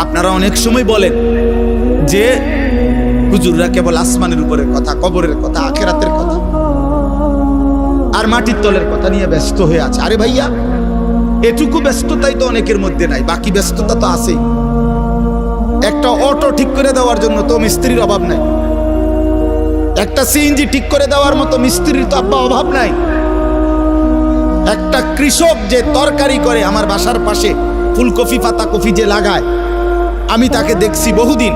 আপনারা অনেক সময় বলেন যে হুজুররা কেবল আসমানের উপরের কথা, কবরের কথা, আখিরাতের কথা আর মাটির তলের কথা নিয়ে ব্যস্ত হয়ে আছে। আরে ভাইয়া, এটুকু ব্যস্ততাই তো অনেকের মধ্যে নাই, বাকি ব্যস্ততা তো আছেই। একটা অটো ঠিক করে দেওয়ার জন্য তো মিস্ত্রির অভাব নাই, একটা সিএনজি ঠিক করে দেওয়ার মতো মিস্ত্রির তো আব্বা অভাব নাই। একটা কৃষক যে তরকারি করে, আমার বাসার পাশে ফুলকপি পাতাকপি যে লাগায়, আমি তাকে দেখছি বহুদিন।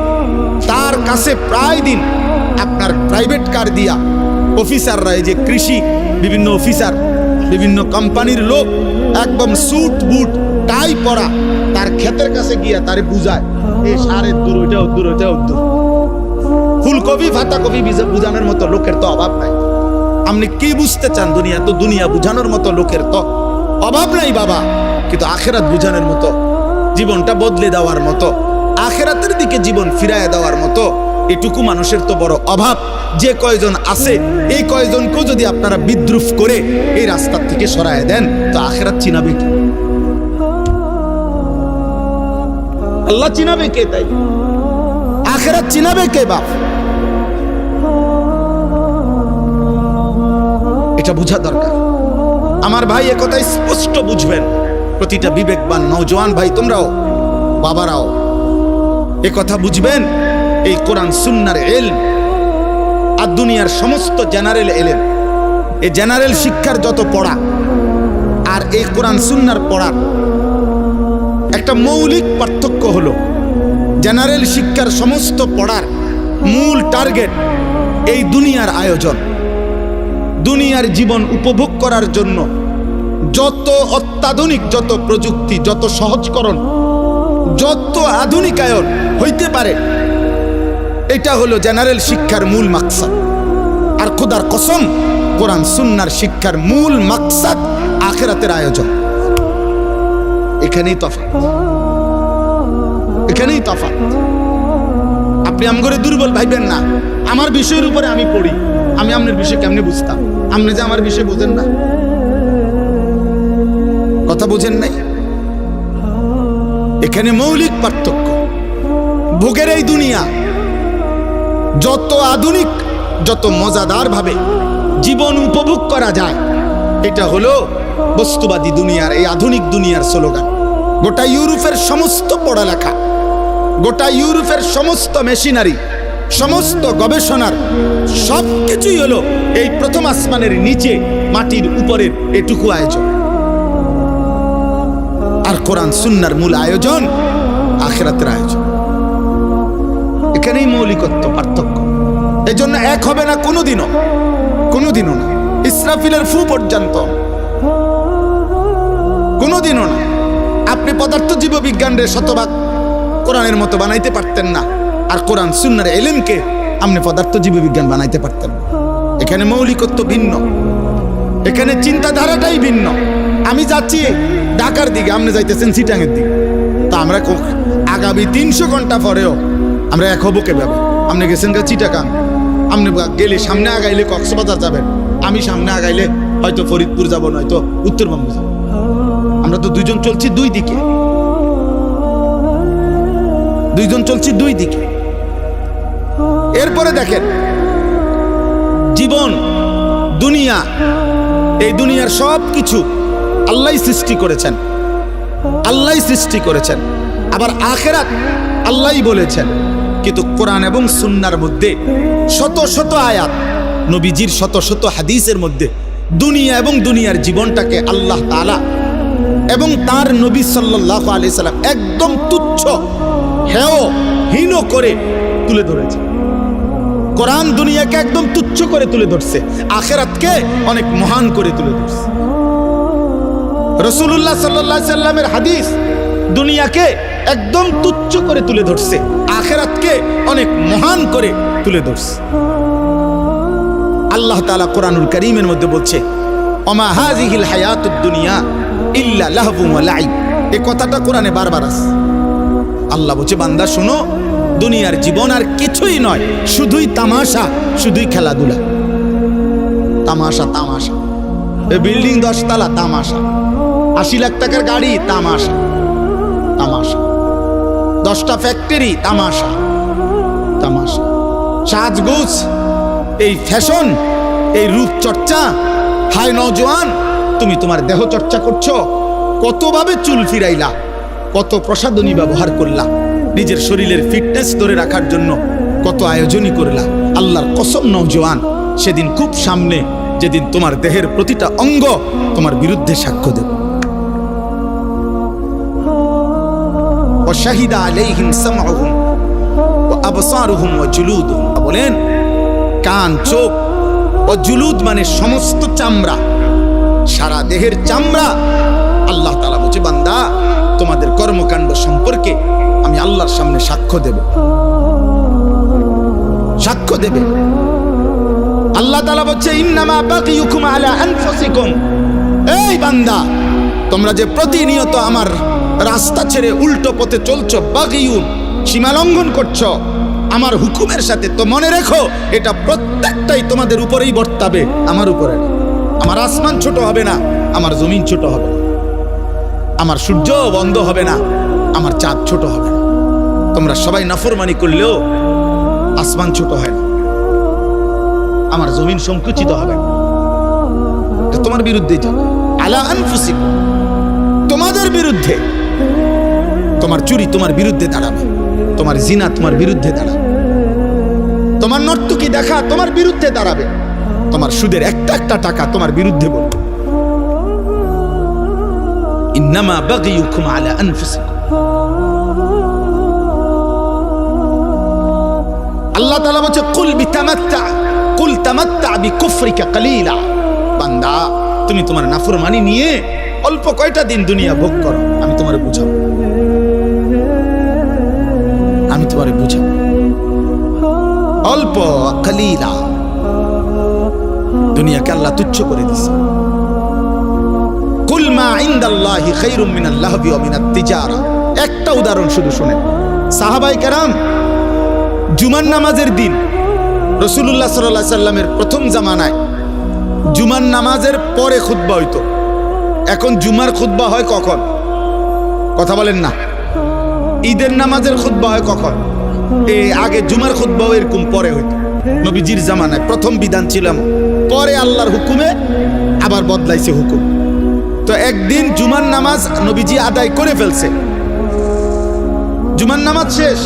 তার কাছে প্রায় দিন আপনার প্রাইভেট কার দিয়া অফিসাররা, এই যে কৃষি বিভিন্ন অফিসার, বিভিন্ন কোম্পানির লোক একদম স্যুট বুট টাই পরা তার ক্ষেতের কাছে গিয়া তারে বুঝায়, এই সারের দূর, ওইটা দূর, ওইটা দূর। ফুলকপি পাতাকপি বুঝানোর মতো লোকের তো অভাব নাই। আপনি কি বুঝতে চান? দুনিয়া তো দুনিয়া বুঝানোর মতো লোকের তো অভাব নাই বাবা। কিন্তু আখেরাত বুঝানোর মতো, জীবনটা বদলে দেওয়ার মতো, আখেরাতের দিকে জীবন ফিরায় দেওয়ার মতো এটুকু মানুষের তো বড় অভাব। যে কয়জন আছে, এই কয়জনকেও যদি আপনারা বিদ্রুপ করে এই রাস্তার থেকে সরায় দেন, তো আখেরাত চিনাবে কি? আল্লাহ চিনাবে কে? তাই আখেরাত চিনাবে কে বাপ? এটা বুঝা দরকার আমার ভাই। একথা স্পষ্ট বুঝবেন প্রতিটা বিবেকবান নওজোয়ান ভাই, তোমরাও বাবারাও একথা বুঝবেন। এই কোরআন সুন্নাহর ইলম আর দুনিয়ার সমস্ত জেনারেল ইলম, এই জেনারেল শিক্ষার যত পড়া আর এই কোরআন সুন্নাহর পড়ার একটা মৌলিক পার্থক্য হলো, জেনারেল শিক্ষার সমস্ত পড়ার মূল টার্গেট এই দুনিয়ার আয়োজন, দুনিয়ার জীবন উপভোগ করার জন্য যত অত্যাধুনিক, যত প্রযুক্তি, যত সহজকরণ, যত আধুনিকায়ন হইতে পারে, এটা হলো জেনারেল শিক্ষার মূল মাকসাদ। আর খোদার কসম, কোরআন সুন্নাহর শিক্ষার মূল মাকসাদ আখিরাতের আয়োজন। এখানেই তফাৎ, এখানেই তফাৎ। আপনি আমগরে দুর্বল ভাইবেন না। আমার বিষয়ের উপরে আমি পড়ি, আমি আপনার বিষয় কেমনে বুঝতাম? আপনি যে আমার বিষয় বোঝেন না, কথা বোঝেন নাই। এখানে মৌলিক পার্থক্য। ভোগের এই দুনিয়া যত আধুনিক, যত মজাদার ভাবে জীবন উপভোগ করা যায়, এটা হলো বস্তুবাদী দুনিয়ার, এই আধুনিক দুনিয়ার স্লোগান। গোটা ইউরোপের সমস্ত পড়ালেখা, গোটা ইউরোপের সমস্ত মেশিনারি, সমস্ত গবেষণার সবকিছুই হলো এই প্রথম আসমানের নিচে মাটির উপরের এটুকু আয়োজন। আর কোরআন সুন্নাহর মূল আয়োজন আখিরাতের আয়োজন। এখানেই মৌলিকত্ব, পার্থক্য। এজন্য এক হবে না কোনোদিনও, কোনোদিনও না। ইসরাফিলের ফু পর্যন্ত কোনোদিনও না। আপনি পদার্থ জীববিজ্ঞানের শতভাগ কোরআনের মতো বানাইতে পারতেন না, আর কোরআন সুন্নাহর ইলমকে আপনি পদার্থ জীববিজ্ঞান বানাইতে পারতেন। এখানে মৌলিকত্ব ভিন্ন, এখানে চিন্তাধারাটাই ভিন্ন। আমি যাচ্ছি ঢাকার দিকে, আপনি যাইতেছেন চিটাঙের দিকে, তা আমরা আগামী 300 ঘন্টা পরেও আমরা এক হবো কেভাবে? আপনি গেছেন গা চিটাগাং, আপনি গেলে সামনে আগাইলে কক্সবাজার যাবেন, আমি সামনে আগাইলে হয়তো ফরিদপুর যাব, নয়তো উত্তরবঙ্গ যাব। আমরা তো দুইজন চলছি দুই দিকে, দুইজন চলছি দুই দিকে। এরপরে দেখেন, জীবন, দুনিয়া, এই দুনিয়ার সব কিছু আল্লাহ সৃষ্টি করেছেন, আল্লাহ সৃষ্টি করেছেন। আবার আখিরাত আল্লাহই বলেছেন। কিন্তু কোরআন এবং সুন্নাহর মধ্যে শত শত আয়াত, নবীজির শত শত হাদিসের মধ্যে দুনিয়া এবং দুনিয়ার জীবনটাকে আল্লাহ তাআলা এবং তার নবী সাল্লাল্লাহু আলাইহি সাল্লাম একদম তুচ্ছ, হেয়, হীন করে তুলে ধরেছে। কোরআন দুনিয়াকে একদম তুচ্ছ করে তুলে ধরছে, আখিরাতকে অনেক মহান করে তুলে ধরছে। রাসূলুল্লাহ সাল্লাল্লাহু আলাইহি সাল্লামের হাদিস দুনিয়াকে একদম তুচ্ছ করে তুলে ধরছে, আখিরাতকে অনেক মহান করে তুলে ধরছে। আল্লাহ তাআলা কোরআনুল কারীমের মধ্যে বলছে, ওমা হাযিহিল হায়াতুদ দুনিয়া ইল্লা লাহবুন ওয়া লাইব। এই কথাটা কোরআনে বারবার আছে। আল্লাহ বলছে, বান্দা শোনো, দুনিয়ার জীবন আর কিছুই নয়, শুধুই তামাশা, শুধুই খেলাধুলা। তামাশা, তামাশা। এই বিল্ডিং 10 তলা, তামাশা। 80 লাখ টাকার গাড়ি, তামাশা, তামাশা। 10টা ফ্যাক্টরি, তামাশা তামাশা। সাজগোজ, এই ফ্যাশন, এই রূপচর্চা। হায় নওজোয়ান, তুমি তোমার দেহ চর্চা করছো, কতভাবে চুল ফিরাইলা, কত প্রসাধনী ব্যবহার করলা, নিজের শরীরের ফিটনেস ধরে রাখার জন্য কত আয়োজনই করলা। আল্লাহর কসম নওজোয়ান, সেদিন খুব সামনে, যেদিন তোমার দেহের প্রতিটা অঙ্গ তোমার বিরুদ্ধে সাক্ষ্য দেবে। শাহিদা আলাইহিম সামউহুম ওয়া আবসারুহুম ওয়া জুলুদুহুম। বলেন কান, চোখ ও জুলুদ মানে সমস্ত চামড়া, সারা দেহের চামড়া। আল্লাহ তাআলা বলছে, বান্দা তোমাদের কর্মকাণ্ড সম্পর্কে আমি আল্লাহর সামনে সাক্ষ্য দেব, সাক্ষ্য দেবে। আল্লাহ তাআলা বলছে, ইন্নামা বাগিয়ুকুম আলা আনফুসিকুম। এই বান্দা, তোমরা যে প্রতিনিয়ত আমার রাস্তা ছেড়ে উল্টো পথে চলছো, বাগিয়ুন সীমা লঙ্ঘন করছো আমার হুকুমের সাথে, তো মনে রেখো এটা প্রত্যেকটাই তোমাদের উপরেই বর্তাবে, আমার উপরে না। আমার আসমান ছোট হবে না, আমার জমিন ছোট হবে না, আমার সূর্য বন্ধ হবে না, আমার চাঁদ ছোট হবে না। তোমরা সবাই নাফরমানি করলেও আসমান ছোট হয় না, আমার জমিন সংকুচিত হবে না। তোমার বিরুদ্ধে যাবে, আলা আনফুসিকুম, তোমাদের বিরুদ্ধে। তোমার চুরি তোমার বিরুদ্ধে দাঁড়াবে, তোমার জিনা তোমার বিরুদ্ধে দাঁড়াবে, তোমার নর্তকী দেখা তোমার বিরুদ্ধে দাঁড়াবে, তোমার সুদের একটা একটা টাকা তোমার বিরুদ্ধে বলবে। ইন্নামা বাগিয়ুকুম আলা আনফুসিকুম। আল্লাহ তাআলা বলছে, কুল বিতামাত্তা, কুল তামাত্তা বিকুফরিকা কালিলা। বান্দা, তুমি তোমার নাফরমানি নিয়ে অল্প কয়টা দিন দুনিয়া ভোগ করো, আমি তোমারে বুঝাবো, আমি তোমারে বুঝাবো। অল্প কালিলা, দুনিয়াকে আল্লাহ তুচ্ছ করে দিয়েছে। কুল মা ইনদাল্লাহি খায়রুম মিনাল লাহবি ওয়া মিনাত তিজারা। একটা উদাহরণ শুধু শুনেন। সাহাবায়ে কেরাম জুমার নামাজের দিন রাসূলুল্লাহ সাল্লাল্লাহু আলাইহি সাল্লামের প্রথম জামানায় জুমার নামাজের পরে খুতবা হইতো। এখন জুমার খুতবা হয় কখন? কথা বলেন না। ঈদের নামাজের খুতবা হয় কখন? আগে জুমার খুতবাও এরকম পরে হইতো। নবীজির জামানায় প্রথম বিধান ছিল, পরে আল্লাহর হুকুমে আবার বদলাইছে হুকুম। তো একদিন জুমার নামাজ নবীজি আদায় করে ফেলছে, জুমার নামাজ শেষ,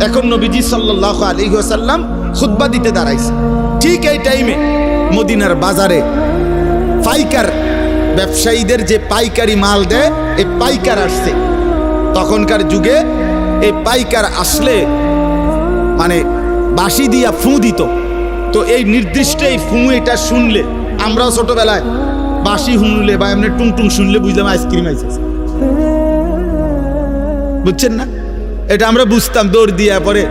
এখন নবীজি সাল্লাল্লাহু আলাইহি ওয়াসাল্লাম খুতবা দিতে দাঁড়াইছে। ঠিক এই টাইমে মদিনার বাজারে পাইকার ব্যবসায়ীদের যে পাইকারি মাল দেয়, এই পাইকার আসছে। তখনকার যুগে এই পাইকার আসলে মানে বাঁশি দিয়া ফু দিত। তো এই নির্দিষ্ট এই ফু, এটা শুনলে আমরাও ছোটবেলায় বাঁশি শুনলে বা এমনি টুংটুং শুনলে বুঝলাম আইসক্রিম আইসে, বুঝছেন না? এটা আমরা বুঝতাম দৌড় দিয়া। পরে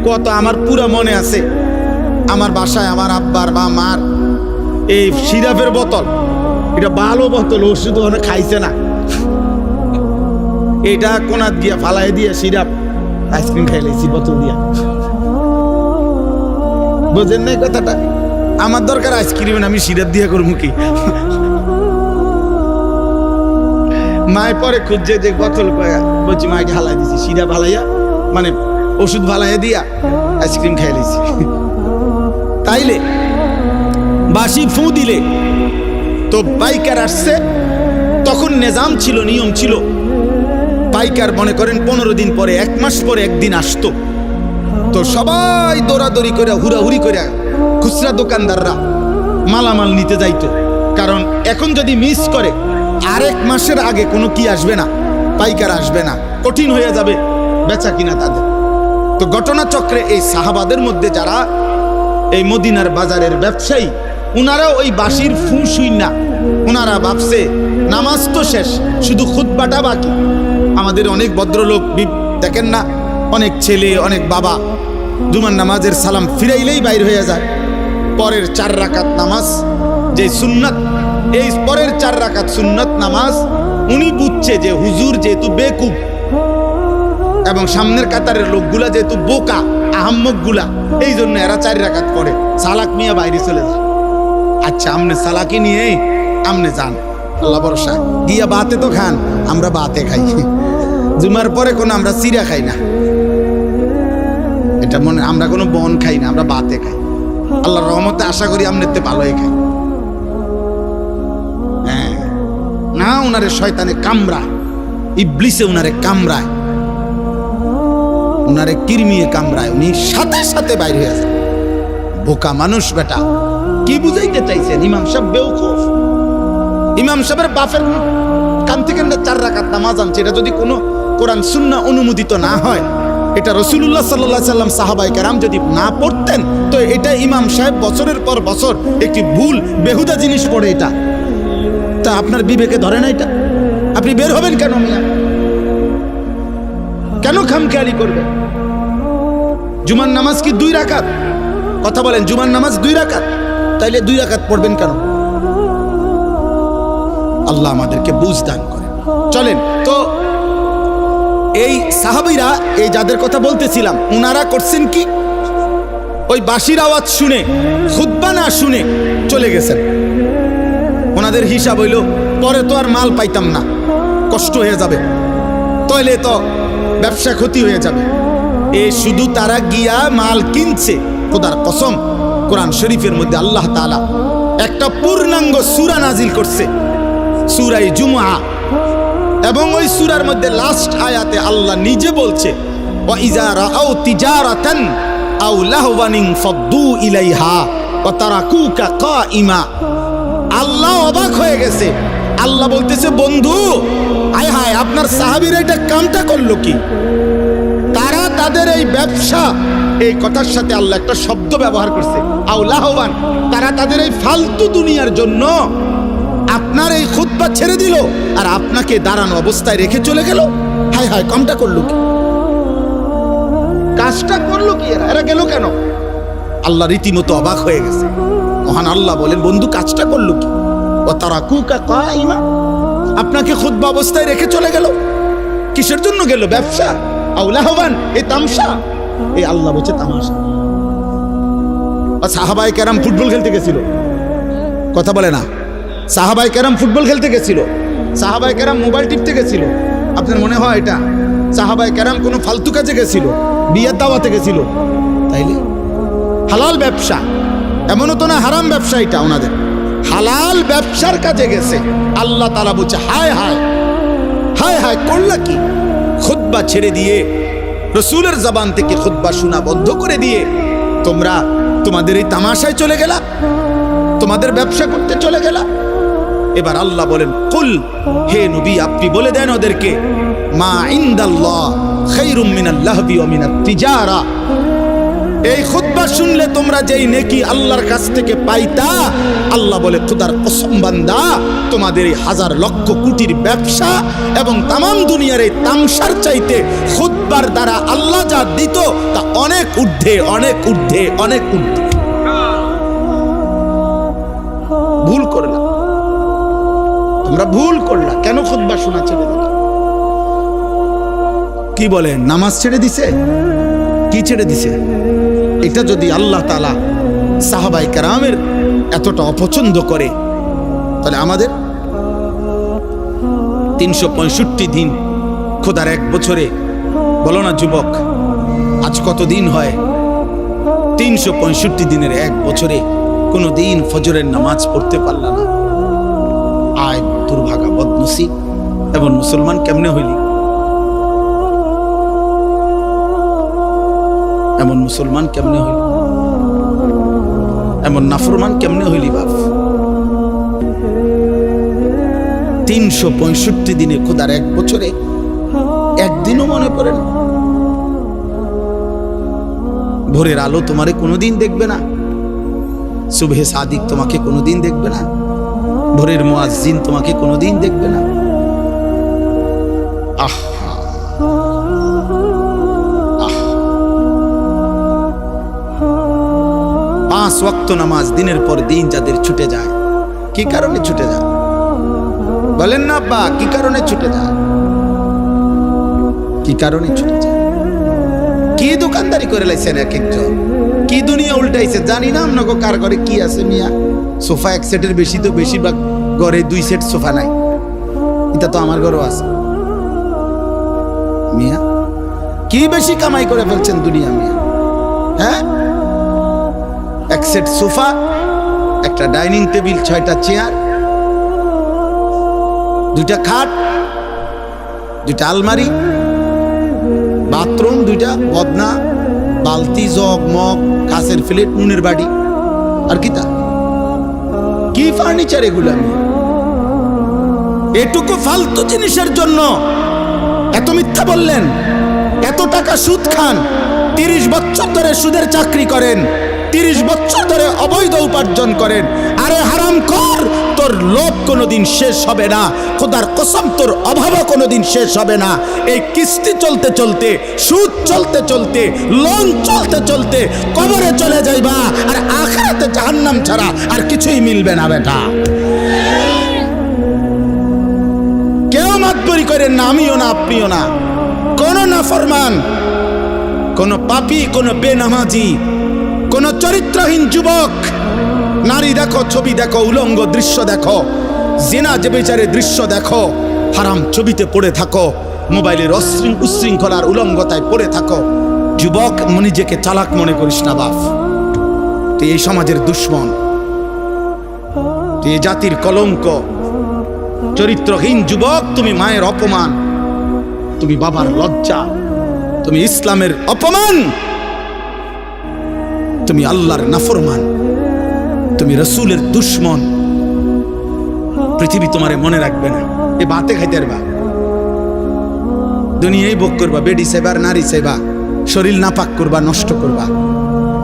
কত আমার পুরো মনে আছে, আমার বাসায় আমার আব্বার বা মার এই সিরাপের বোতল, এটা ভালো বোতল, ওষুধ ওখানে খাইছে না, এটা কোনাত দিয়া ফালাই দিয়ে সিরাপ আইসক্রিম খাইলেছি বোতল দিয়া। বুঝেন না কথাটা? আমার দরকার আইসক্রিম, আমি সিরাপ দিয়া করবো কি? মায় পরে খুঁজছে যে বোতল কয়া, বলছি মা এটা হালাই দিছি, সিরাপ হালাইয়া মানে ওষুধ ফালাইয়া দিয়া আইসক্রিম খাইলেছি। তাইলে বাঁশি ফু দিলে তো পাইকার আসছে। তখন নিজাম ছিল, নিয়ম ছিল, পাইকার মনে করেন 15 দিন পরে, 1 মাস পরে একদিন আসতো। তো সবাই দৌড়াদৌড়ি করে, হুড়াহুড়ি করে খুচরা দোকানদাররা মালামাল নিতে যাইতো। কারণ এখন যদি মিস করে, আরেক মাসের আগে কোনো কি আসবে না, পাইকার আসবে না, কঠিন হয়ে যাবে বেচা কিনা তাদের। তো ঘটনা চক্রে এই সাহাবাদের মধ্যে যারা এই মদিনার বাজারের ব্যবসায়ী, উনারা ওই বাঁশির ফু শুই না, উনারা ভাবছে নামাজ তো শেষ, শুধু খুতবাটা বাকি। আমাদের অনেক ভদ্রলোক দেখেন না, অনেক ছেলে, অনেক বাবা জুমার নামাজের সালাম ফিরাইলেই বাইর হয়ে যায়। পরের 4 রাকাত নামাজ যে সুন্নাত, এই পরের 4 রাকাত সুন্নাত নামাজ উনি বুঝছে যে হুজুর যেহেতু বেকুব এবং সামনের কাতারের লোকগুলা যেহেতু বোকা আহাম্মকগুলা, এই জন্য এরা 4 রাকাত পড়ে। সালাক মিয়া বাইরে চলে যায়। আচ্ছা, আমনে সালাকি নিয়ে আমনে যান, আল্লাহ ভরসা, গিয়া বাতে তো খান, আমরা বাতে খাই। জুমার পরে কোনো আমরা চিরা খাই না, এটা মনে, আমরা কোনো বন খাই না, আমরা বাতে খাই। আল্লাহর রহমতে আশা করি আমনেতে ভালোই খাই। হ্যাঁ না, উনারে শয়তানে কামড়ায়, ইবলিসে উনারে কামড়ায়, উনারে কিরমিয়ে কামড়ায়, উনি সাথে সাথে বাইরে হয়ে যায়। বোকা মানুষ বেটা, কি বুঝাইতে চাইছেন? ইমাম সাহেব বেওকুফ। ইমাম সাহেবের বাপের কান থেকে 4 রাকাত নামাজ আনছে, এটা যদি কোনো কোরআন সুন্নাহ অনুমোদিত না হয়, এটা রাসূলুল্লাহ সাল্লাল্লাহু আলাইহি সাল্লাম সাহাবায়ে কেরাম যদি না পড়তেন, তো এটা ইমাম সাহেব বছরের পর বছর একটি ভুল বেহুদা জিনিস পড়ে। এটা তা আপনার বিবেকে ধরে না? এটা আপনি বের হবেন কেন মিয়া? কেন খামখেয়ালি করবেন? জুমার নামাজ কি 2 রাকাত? কথা বলেন, জুমার নামাজ 2 রাকাত, তাইলে 2 রাকাত পড়বেন কেন? আল্লাহ আমাদেরকে বুঝ দান করে। চলেন তো, এই সাহাবীরা, এই যাদের কথা বলতেছিলাম, উনারা করছেন কি? ওই বাঁশির আওয়াজ শুনে, খুতবা না শুনে চলে গেছেন। ওনাদের হিসাব হইল পরে তো আর মাল পাইতাম না, কষ্ট হয়ে যাবে, তাইলে তো ব্যবসা ক্ষতি হয়ে যাবে। এ শুধু তারা গিয়া মাল কিনছে। খোদার কসম, কোরআন শরীফের মধ্যে আল্লাহ তাআলা একটা পূর্ণাঙ্গ সূরা নাজিল করছে, সূরা জুমআ, এবং ওই সূরার মধ্যে লাস্ট আয়াতে আল্লাহ নিজে বলছে, ওয়া ইযা রাআউ তিজারাতান আও লাহওয়ান ফাদ্দু ইলাইহা ওয়া তারাকুকা কাইমা। আল্লাহ অবাক হয়ে গেছে। আল্লাহ বলতেছে, বন্ধু, আয় হায়, আপনার সাহাবীরা এটা কামটা করলো কি? তারা তাদের এই ব্যবসা, এই কথার সাথে আল্লাহ একটা শব্দ ব্যবহার করছে, আও লাহওয়ান, তারা তাদের এই ফালতু দুনিয়ার জন্য আপনার এই খুতবা ছেড়ে দিল আর আপনাকে দাঁড়ানো অবস্থায় রেখে চলে গেল। হায় হায়, কামটা করলো কি? কাজটা করলো কি? এরা গেল কেন? আল্লাহ রীতিমতো অবাক হয়ে গেছে। মহান আল্লাহ বলেন, বন্ধু, কাজটা করলো কি? ওয়া তারাকুকা কাইমা, আপনাকে খুতবা অবস্থায় রেখে চলে গেল। কিসের জন্য গেল? ব্যবসা। আও লাহওয়ান, এই তামসা। এই আল্লাহ বলছে তামাশা। সাহাবায়ে কেরাম ফুটবল খেলতে গেছিল, কথা বলে না? সাহাবায়ে কেরাম ফুটবল খেলতে গেছিল, সাহাবায়ে কেরাম মোবাইল টিপতে গেছিল। আপনার মনে হয় এটা? সাহাবায়ে কেরাম কোনো ফালতু কাজে গেছিল, বিয়ের দাওয়াতে গেছিল? তাইলে হালাল ব্যবসা, এমনও তো না হারাম ব্যবসা, এটা ওনাদের হালাল ব্যবসার কাজে গেছে। আল্লাহ তাআলা বলছে, হায় হায় হায় হায়, করলা কি? খুতবা ছেড়ে দিয়ে, রসুলের জবান থেকে খুতবা শোনা বন্ধ করে দিয়ে তোমরা তোমাদের এই তামাশায় চলে গেলা, তোমাদের ব্যবসা করতে চলে গেলা। এবার আল্লাহ বলেন, কুল, হে নবী, আপনি বলে দেন ওদেরকে, মা ইনদাল্লাহ খায়রুম মিনাল লাহবি ওয়া মিনাত তিজারা। এই খুতবা শুনলে তোমরা যেই নেকি আল্লাহর কাছ থেকে পাইতা, আল্লাহ বলে, খোদার কসম বান্দা, তোমাদের এই হাজার লক্ষ কোটির ব্যবসা এবং তামাম দুনিয়ার এই তামসার চাইতে খুতবার দ্বারা আল্লাহ যা দিত তা অনেক ঊর্ধ্বে, অনেক ঊর্ধ্বে, অনেক ঊর্ধ্বে। ভুল করলা তোমরা, ভুল করলা। কেন খুতবা শোনা ছেড়ে দিল? কি বলেন? নামাজ ছেড়ে দিছে? কি ছেড়ে দিছে? এটা যদি আল্লাহ তাআলা সাহাবায়ে কেরামের এতটা অপছন্দ করে, তাহলে আমাদের 365 দিন, খোদার 1 বছরে, বলো না যুবক, আজ কত দিন হয়? 365 দিনের 1 বছরে কোনো দিন ফজরের নামাজ পড়তে পারলা না। আয় দুর্ভাগা, বদনসিব। এবং মুসলমান কেমনে হইলি? এমন মুসলমান কেমনে হইলি? এমন নাফরমান কেমনে হইলি বাপ? 365 দিনে, খোদার 1 বছরে একদিনও মনে পড়ে না। ভোরের আলো তোমারে কোনোদিন দেখবে না, সুবহে সাদিক তোমাকে কোনোদিন দেখবে না, ভোরের মুয়াজ্জিন তোমাকে কোনোদিন দেখবে না। আহ, 5 ওয়াক্ত নামাজ দিনের পর দিন যাদের ছুটে যায়, কি কারণে ছুটে যায়? বলেন না আব্বা, কি কারণে ছুটে যায়? কি কারণে ছুটে যায়? কি দোকানদারি করে লাইছেন এক একজন, কি দুনিয়া উল্টাইছে জানি না। আপনাকে কার ঘরে কি আছে মিয়া? সোফা 1 সেটের বেশি তো বেশিরভাগ ঘরে 2 সেট সোফা নাই। এটা তো আমার ঘরেও আছে। মিয়া কি বেশি কামাই করে ফেলছেন দুনিয়া মিয়া? হ্যাঁ, এক সেট সোফা, একটা ডাইনিং টেবিল, 6টা চেয়ার, 2টা খাট, 2টা আলমারি, বাথরুম 2টা, বদনা, বালতি, জগ মগ, কাঁচের প্লেট, নুনের বাড়ি, আর কি তা কি ফার্নিচার এগুলো? আমি এটুকু ফালতু জিনিসের জন্য এত মিথ্যা বললেন, এত টাকা সুদ খান, 30 বছর ধরে সুদের চাকরি করেন, 30 বছর ধরে অবৈধ উপার্জন করেন। আরে হারাম কর, তোর লোভ কোনোদিন শেষ হবে না, খোদার কসম তোর অভাবও কোনোদিন শেষ হবে না। এই কিস্তি চলতে চলতে, সুদ চলতে চলতে, লোন চলতে চলতে কবরে চলে যাইবা, আর আখিরাতে জাহান্নাম ছাড়া আর কিছুই মিলবে না বেটা। কেউ মাতবরি করেন না, আমিও না, আপনিও না। কোন নাফরমান, কোন পাপী, কোন বেনামাজি, কোন চরিত্রহীন যুবক, নারী দেখো, ছবি দেখো, উলঙ্গ দৃশ্য দেখো, জিনা যে বিচারে দৃশ্য দেখো, হারাম ছবিতে পড়ে থাকো, মোবাইলের উশৃঙ্খলার উলঙ্গতায় পড়ে থাকো, যুবক নিজেকে চালাক মনে করিস না বাপ। তুই এই সমাজের দুশ্মন, তুই এই জাতির কলঙ্ক। চরিত্রহীন যুবক, তুমি মায়ের অপমান, তুমি বাবার লজ্জা, তুমি ইসলামের অপমান, তুমি আল্লাহর নাফরমান, তুমি রসুলের দুশ্মন। পৃথিবী তোমারে মনে রাখবে না। এ বাতে খাইতে পারবা, দুনিয়ায় ভোগ করবা, বেডি সেবার, নারী সেবা, শরীর নাপাক করবা, নষ্ট করবা,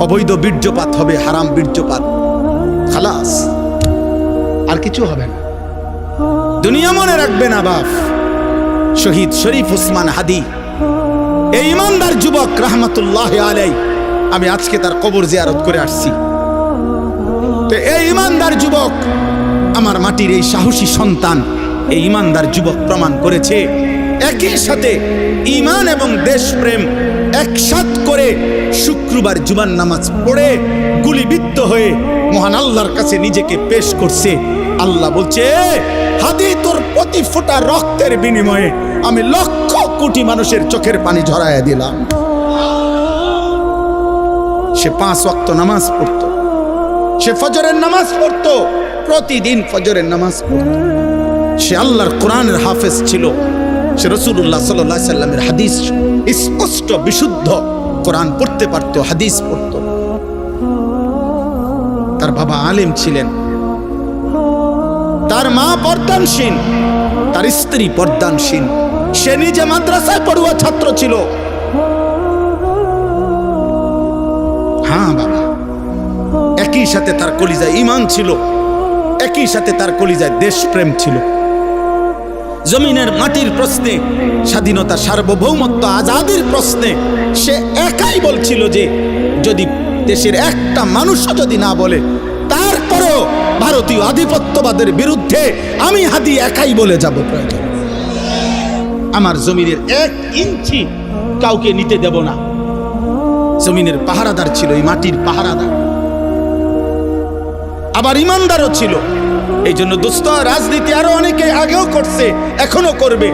অবৈধ বীর্যপাত হবে, হারাম বীর্যপাত, খালাস, আর কিছু হবে না। দুনিয়া মনে রাখবে না বাপ। শহীদ শরীফ ওসমান হাদি, এই ইমানদার যুবক রহমতুল্লাহ আলাই, আমি আজকে তার কবর জিয়ারত করে আসছি। তো এই ইমানদার যুবক, আমার মাটির এই সাহসী সন্তান, এই ইমানদার যুবক প্রমাণ করেছে একই সাথে ঈমান এবং দেশপ্রেম একসাথ করে শুক্রবার জুমার নামাজ পড়ে গুলিবিদ্ধ হয়ে মহান আল্লাহর কাছে নিজেকে পেশ করছে। আল্লাহ বলছে, হাদি তোর প্রতি ফোঁটা রক্তের বিনিময়ে আমি লক্ষ কোটি মানুষের চোখের পানি ঝরাইয়া দিলাম। সে 5 ওয়াক্ত নামাজ পড়তো, সে ফজরের নামাজ পড়তো, প্রতিদিন ফজরের নামাজ পড়তো, সে আল্লাহর কোরআনের হাফেজ ছিল, সে রাসূলুল্লাহ সাল্লাল্লাহু আলাইহি সাল্লামের হাদিস স্পষ্ট বিশুদ্ধ কোরআন পড়তে পারতো, হাদিস পড়তো। তার বাবা আলেম ছিলেন, তার মা পর্দানশীল, তার স্ত্রী পর্দানশীল, সে নিজে মাদ্রাসায় পড়ুয়া ছাত্র ছিল। হ্যাঁ বাবা, একই সাথে তার কলিজায় ঈমান ছিল, একই সাথে তার কলিজায় দেশপ্রেম ছিল। জমিনের মাটির প্রশ্নে, স্বাধীনতা, সার্বভৌমত্ব, আজাদির প্রশ্নে সে একাই বলছিল যে যদি দেশের একটা মানুষও যদি না বলে, তারপরেও ভারতীয় আধিপত্যবাদের বিরুদ্ধে আমি হাদি একাই বলে যাব, প্রয়োজন আমার জমিনের 1 ইঞ্চি কাউকে নিতে দেব না। জমিনের পাহারাদার ছিল, এই মাটির পাহারাদার, আবার ইমানদারও ছিল। এই জন্য দোস্ত, রাজনীতি আরো অনেকে আগেও করছে, এখনো করবে,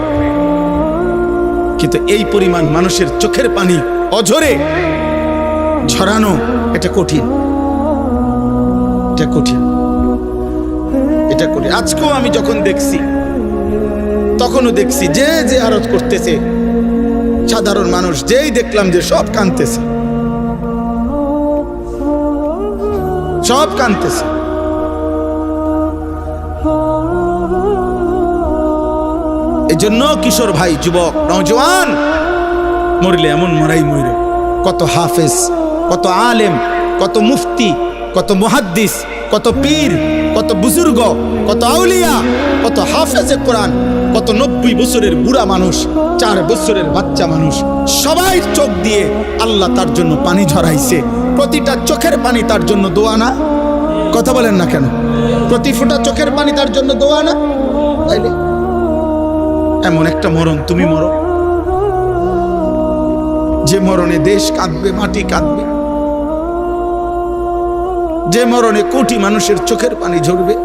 কিন্তু এই পরিমাণ মানুষের চোখের পানি অঝরে ঝরানো, এটা কঠিন, এটা কঠিন, এটা কঠিন। আজকেও আমি যখন দেখছি, তখনও দেখছি যে যে আরত করতেছে সাধারণ মানুষ, যেই দেখলাম যে সব কাঁদতেছে, সব কাঁদতেছে। এই জন্য কিশোর ভাই, যুবক, নওজোয়ান, মরলে এমন মরাই মইর। কত হাফেজ, কত আলেম, কত মুফতি, কত মুহাদ্দিস, কত পীর, কত বুজুর্গ, কত আউলিয়া, কত হাফেজে কোরআন, কত 90 বছরের বুড়া মানুষ, 4 বছরের বাচ্চা মানুষ, সবাই চোখ দিয়ে আল্লাহ তার জন্য পানি ঝরাইছে। প্রতিটা চোখের পানি তার জন্য দোয়া না? কথা বলেন না কেন? প্রতি ফোঁটা চোখের পানি তার জন্য দোয়া না? তাইলে এমন একটা মরণ তুমি মরো, যে মরণে দেশ কাঁদবে, মাটি কাঁদবে, যে মরণে কোটি মানুষের চোখের পানি ঝরবে।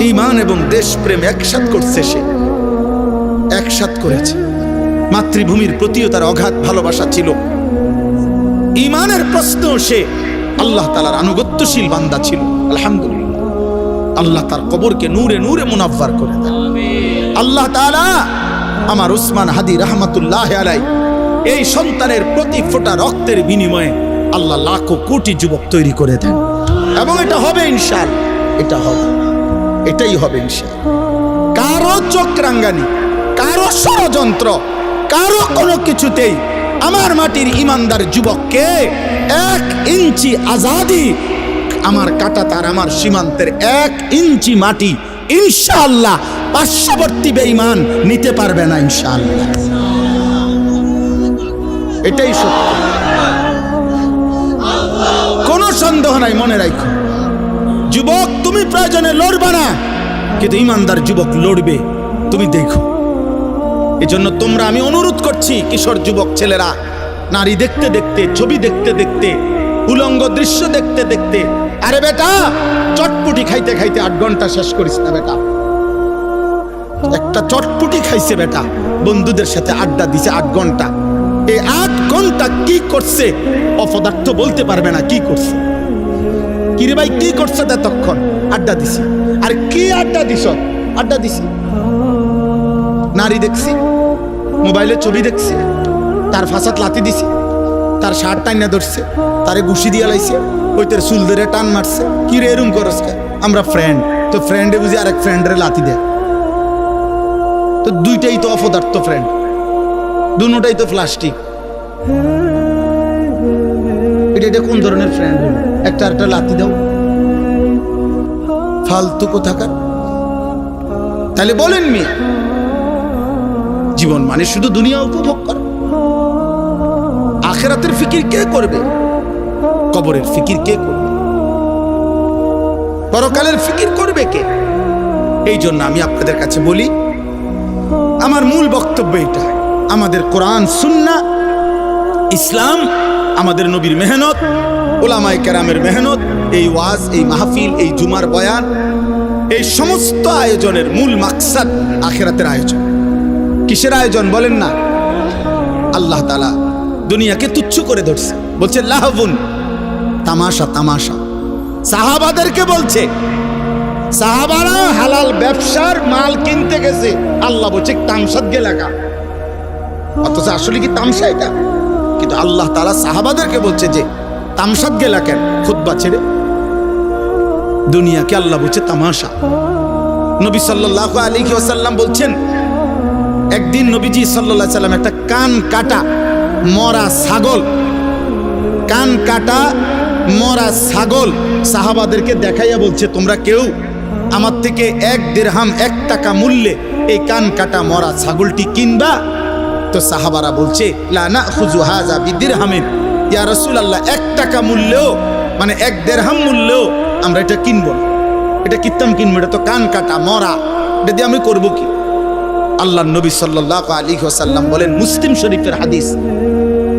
ঈমান এবং দেশপ্রেম একসাথ করছে সে, একসাথ করেছে। মাতৃভূমির প্রতিও তার অগাধ ভালোবাসা ছিল। ঈমানের প্রশ্ন সে আল্লাহ তাআলার আনুগত্যশীল বান্দা ছিল। আলহামদুলিল্লাহ, আল্লাহ তার কবরকে নূরে নূরে মুনাফফার করে দেন। আল্লাহ তাআলা আমার উসমান হাদি রহমাতুল্লাহ আলাই এই সন্তানের প্রতি ফোঁটা রক্তের বিনিময়ে আল্লাহ লাখো কোটি যুবক তৈরি করে দেন। এবং এটা হবে ইনশাআল্লাহ, এটা হবে, এটাই হবে ইনশাআল্লাহ। কারো চক্রাঙ্গানি, কারো ষড়যন্ত্র, কারো কোনো কিছুতেই আমার মাটির ইমানদার যুবককে 1 ইঞ্চি আজাদি, আমার কাটা তার আমার সীমান্তের 1 ইঞ্চি মাটি ইনশাআল্লাহ পার্শ্ববর্তী বেঈমান নিতে পারবে না ইনশাআল্লাহ। এটাই সত্য, কোনো সন্দেহ নাই। মনে রাখো যুবক, তুমি প্রয়োজনে লড়বা না, কিন্তু ইমানদার যুবক লড়বে, তুমি দেখো। এজন্য তোমরা, আমি অনুরোধ করছি কিশোর যুবক ছেলেরা, নারী দেখতে দেখতে, ছবি দেখতে দেখতে, উলঙ্গ দৃশ্য দেখতে দেখতে, আরে বেটা চটপুটি খাইতে খাইতে 8 ঘন্টা শেষ করিস না বেটা। একটা চটপুটি খাইছে বেটা, বন্ধুদের সাথে আড্ডা দিছে 8 ঘন্টা। এই 8 ঘন্টা কি করছে অপদার্থ বলতে পারবে না কি করছে। কিরে ভাই কি করছে ততক্ষণ? আড্ডা দিছি। আর কি আড্ডা দিছ? আড্ডা দিছি, নারী দেখছি, মোবাইলে ছবি দেখছি, তার ফাঁসাত লাথি দিছি, তার শার্ট টাইনা ধরছে, তারে ঘুষি দিয়ে লাইছে, ওই তোর চুল ধরে টান মারছে। কি রে এরম করস? আমরা ফ্রেন্ড, তো ফ্রেন্ডে বুঝি আরেক ফ্রেন্ডরে লাথি দেয়। তো দুইটাই তো অপদার্থ ফ্রেন্ড, দুটাই তো প্লাস্টিক। এটা কোন ধরনের ফ্রেন্ড? একটা লাথি দাও, ফালতু কোথাকার। তাহলে বলেন মিয়া, জীবন মানে শুধু দুনিয়া উপভোগ করা? আখিরাতের ফিকির কে করবে? কবরের ফিকির কে করবে? পরকালের ফিকির করবে কে? এই জন্য আমি আপনাদের কাছে বলি, আমার মূল বক্তব্য এটা, আমাদের কোরআন সুন্নাহ ইসলাম, আমাদের নবীর মেহনত, উলামায়ে কেরামের মেহনত, এই ওয়াজ, এই মাহফিল, এই জুমার বয়ান, এই সমস্ত আয়োজনের মূল মাকসাদ আখিরাতের আয়োজন। কিসের আয়োজন বলেন না? আল্লাহ তাআলা দুনিয়াকে তুচ্ছ করে ধরছে, বলছে লাহবুন, তামাশা, তামাশা। সাহাবাদেরকে বলছে, সাহাবারা হালাল ব্যবসার মাল কিনতে গেছে, আল্লাহ বলছে তামসাদ গে লাগা। অথচ আসলে কি তামসা এটা? কিন্তু আল্লাহ তাআলা সাহাবাদেরকে বলছে যে তামসাদ গেলা কেন খুতবা ছেড়ে? দুনিয়াকে আল্লাহ বলছে তামাশা। নবী সাল্লাল্লাহু আলাইহি ওয়াসাল্লাম বলছেন, একদিন নবীজি সাল্লাল্লাহু আলাইহি ওয়াসাল্লাম একটা কান কাটা মরা ছাগল, কান কাটা মরা ছাগল সাহাবাদেরকে দেখাইয়া বলছে, তোমরা কেউ আমার থেকে 1 দিরহাম 1 টাকা মূল্যে এই কান কাটা মরা ছাগলটি কিনবা? তো সাহাবারা বলছে, লা নাখুযু হাযা বিদিরহামিন, ইয়া রাসূলুল্লাহ, 1 টাকা মূল্যেও, মানে 1 দিরহাম মূল্যেও আমরা এটা কিনবো না। এটা কিত্তাম কিনবো? এটা তো কান কাটা মরা, এটা দিয়ে আমি করবো কি? আল্লাহ নবী সাল্লাল্লাহু আলাইহি ওয়াসাল্লাম বলেন, মুসলিম শরীফের হাদিস,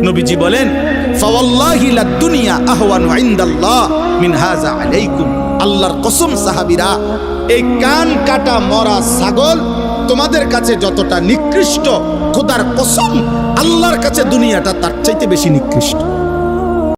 নবীজি বলেন, ফাওয়াল্লাহি লাদ দুনিয়া আহওয়ানু ইনদাল্লাহ মিন হাযা আলাইকুম। আল্লাহর কসম সাহাবীরা, এই কান কাটা মরা ছাগল তোমাদের কাছে যতটা নিকৃষ্ট, খোদার কসম আল্লাহর কাছে দুনিয়াটা তার চাইতে বেশি নিকৃষ্ট।